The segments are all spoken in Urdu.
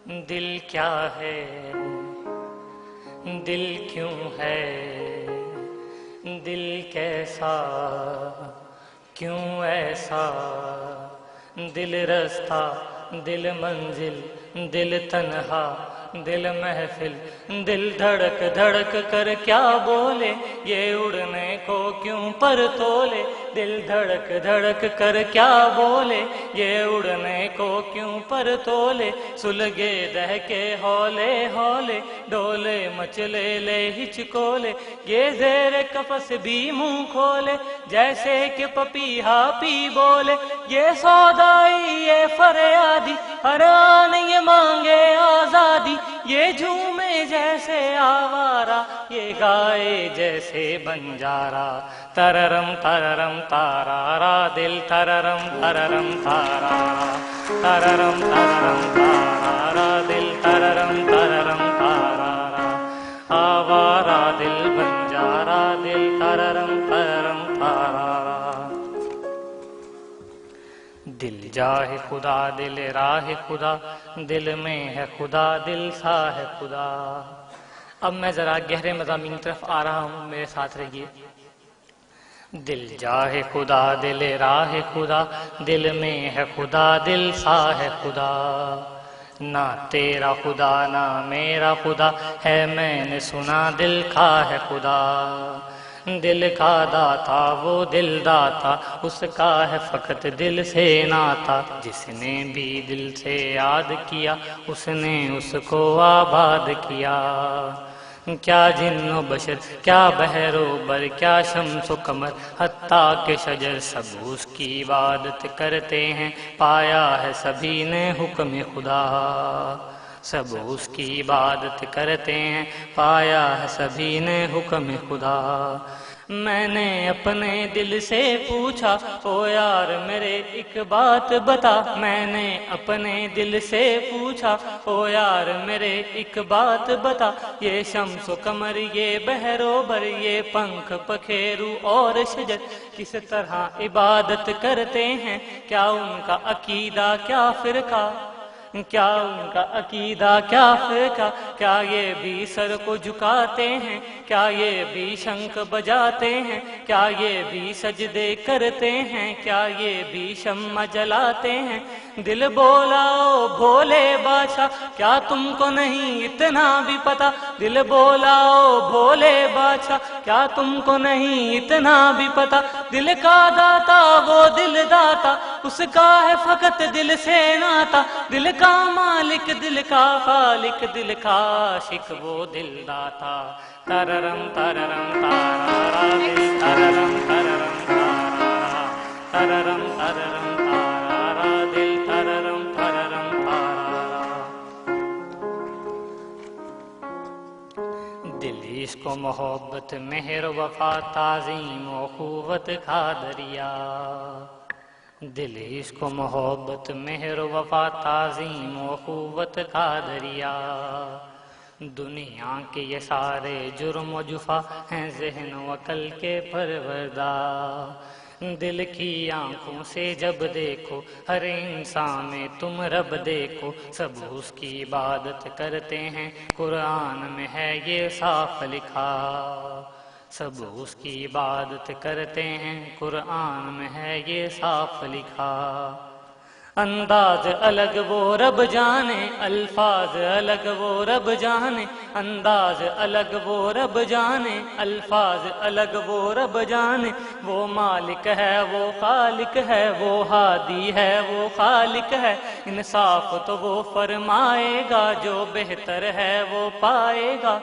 دل کیا ہے، دل کیوں ہے، دل کیسا، کیوں ایسا، دل رستہ، دل منزل، دل تنہا، دل محفل، دل دھڑک دھڑک کر کیا بولے، یہ اڑنے کو کیوں پر تولے، دل دھڑک دھڑک کر کیا بولے، یہ اڑنے کو کیوں پر تولے، سلگے دہکے ہولے ہولے، ڈولے مچلے لے ہچکولے، یہ زیر قفس بھی منہ کھولے، جیسے کہ پپیہا پی بولے، یہ سودائی یہ فریادی، ہر آن یہ مانگے آزادی، یہ جھومے جیسے آوارہ، یہ گائے جیسے بنجارا، تررم تررم تارارا، دل تررم تررم تارارا، تررم تررم تارارا، دل تررم تررم تارارا، آوارہ دل بنجارا، دل تررم تررم تارارا۔ دل جاہ خدا، دل راہ خدا، دل میں ہے خدا، دل سا ہے خدا۔ اب میں ذرا گہرے مضامین کی طرف آ رہا ہوں، میرے ساتھ رہیے۔ دل جاہ خدا، دل راہ خدا، دل میں ہے خدا، دل سا ہے خدا۔ نہ تیرا خدا نہ میرا خدا ہے، میں نے سنا دل کا ہے خدا۔ دل کا داتا وہ دل داتا، اس کا ہے فقط دل سے ناتا، جس نے بھی دل سے یاد کیا، اس نے اس کو آباد کیا۔ کیا جن و بشر، کیا بحر و بر، کیا شمس و قمر، حتیٰ کہ شجر، سب اس کی عبادت کرتے ہیں، پایا ہے سبھی نے حکم خدا۔ سب اس کی عبادت کرتے ہیں، پایا ہے سبھی نے حکم خدا۔ میں نے اپنے دل سے پوچھا، او یار میرے ایک بات بتا، میں نے اپنے دل سے پوچھا، او یار میرے ایک بات بتا، یہ شمس و قمر، یہ بحر و بر، یہ پنکھ پکھیرو اور شجر کس طرح عبادت کرتے ہیں، کیا ان کا عقیدہ، کیا فرقہ، کیا ان کا عقیدہ، کیا فرقہ، کیا یہ بھی سر کو جھکاتے ہیں، کیا یہ بھی شنکھ بجاتے ہیں، کیا یہ بھی سجدے کرتے ہیں، کیا یہ بھی شمع جلاتے ہیں۔ دل بولا او بھولے بادشاہ، کیا تم کو نہیں اتنا بھی پتا، دل بولا او بھولے بادشاہ، کیا تم کو نہیں اتنا بھی پتا، دل کا داتا وہ دل داتا، اس کا ہے فقط دل سے ناتا، دل کا مالک، دل کا خالق، دل کا عاشق وہ دل داتا۔ تررم تررم تارارا، دل تررم تررم تارارا، تررم تررم تارارا، دل تررم تررم تارارا۔ دل عشق و محبت، مہر و وفا، تعظیم و قوت کا دریا، دل عشق و محبت، مہر و وفا، تعظیم و قوت کا دریا۔ دنیا کے یہ سارے جرم و جفا ہیں ذہن و عقل کے پروردہ، دل کی آنکھوں سے جب دیکھو، ہر انسان میں تم رب دیکھو، سب اس کی عبادت کرتے ہیں، قرآن میں ہے یہ صاف لکھا، سب اس کی عبادت کرتے ہیں، قرآن میں ہے یہ صاف لکھا۔ انداز الگ وہ رب جانے، الفاظ الگ وہ رب جانے، انداز الگ وہ رب جانے، الفاظ الگ وہ رب جانے، وہ مالک ہے وہ خالق ہے، وہ ہادی ہے وہ خالق ہے، انصاف تو وہ فرمائے گا، جو بہتر ہے وہ پائے گا۔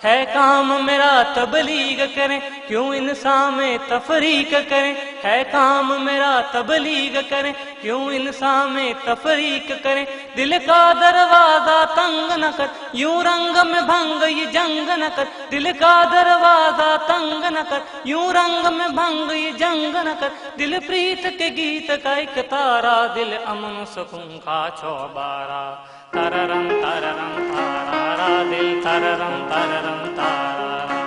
ہے کام میرا تبلیغ کریں، کیوں انسان میں تفریق کریں، ہے کام میرا تبلیغ کریں، کیوں انسان میں تفریق کریں، دل کا دروازہ تنگ نہ کر، یوں رنگ میں بھنگ یہ جنگ نہ کر، دل کا دروازہ تنگ نہ کر، یوں رنگ میں بھنگ یہ جنگ نہ کر، دل پریت کے گیت کا ایک تارا، دل امن سکون کا چوبارہ۔ تررم تررم تارارا، دل تررم تررم تارارا،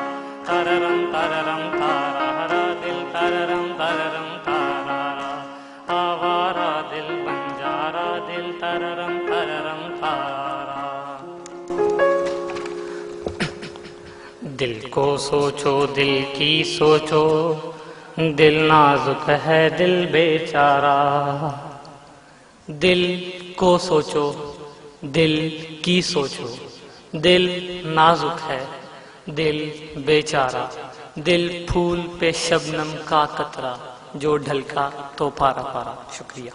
تررم تررم تارارا، دل تررم تررم تارارا، آوارہ دل بنجارا، دل تررم تررم تارارا۔ دل کو سوچو دل کی سوچو، دل نازک ہے دل بیچارہ، دل کو سوچو دل کی سوچو، دل نازک ہے دل بیچارہ، دل پھول پہ شبنم کا قطرہ، جو ڈھلکا تو پارا پارا۔ شکریہ۔